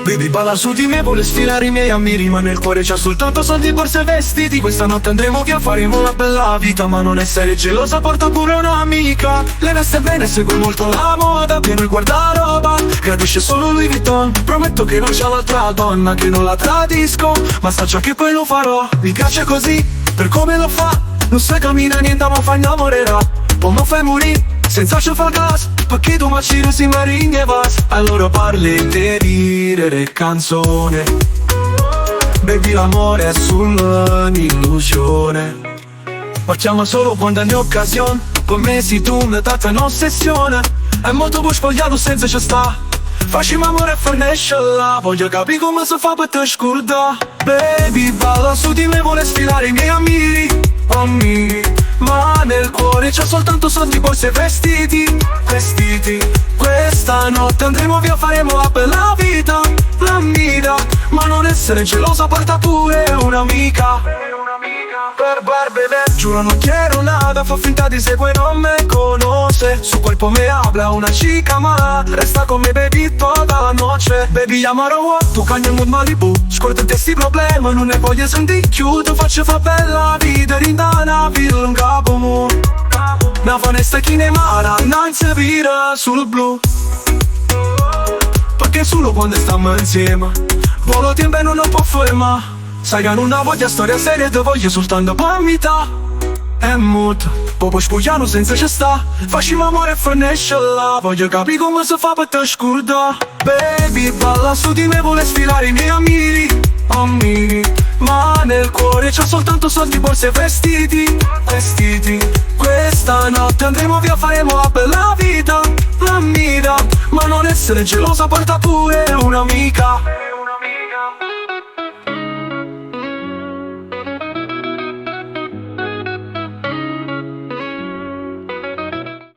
Baby balla su di me, vuole sfilare i miei ammiri, ma nel cuore c'ha soltanto soldi, borse e vestiti. Questa notte andremo via, faremo una bella vita, ma non essere gelosa, porta pure un'amica. Lei veste bene, segue molto la moda, pieno il guardaroba, gradisce solo Louis Vuitton. Prometto che non c'è l'altra donna, che non la tradisco, ma sa già che poi lo farò. Mi piace così, per come lo fa, non sai cammina niente, ma fa innamorerà. Poi mi fai morire, senza ci fa gas, perché tu macino si marini e vas. Allora parli di dire canzone, baby l'amore è solo un'illusione. Facciamo solo quando è occasione, con me si tu una data in ossessione. È molto buon spogliato senza ci sta, facciamo amore e fornisce là. Voglio capire come si fa per te scordare. Baby balla su di me, vuole sfilare i miei ammiri, ma nel cuore c'ho soltanto soldi, borse e vestiti. Questa notte andremo via, faremo la bella vita, l'amica, ma non essere gelosa, porta pure un'amica. Per barbe giuro non quiero nada, fa finta di seguire, non me conoce. Su cuerpo me habla una chica, ma resta con me baby toda la noche. Baby llamarò tu cagno in Malibu, scordati sti problemi, non ne voglio sentire più. Ti faccio fa bella vita, rindana, villa un capo mu. Una finestra chi ne mara, non si vira sul blu, perché solo quando stiamo insieme volo tempo e non lo può fermare. Sai che non voglio storia seria, ti voglio soltanto per metà. È muta, poi spogliano senza ci sta, facciamo amore e fornisce là. Voglio capire come si fa per te scordare. Baby balla su di me, vuole sfilare i miei ammiri, ma nel cuore c'ho soltanto soldi, borse e vestiti. Questa notte andremo via, faremo la bella vita, l'amica, ma non essere gelosa, porta pure un'amica.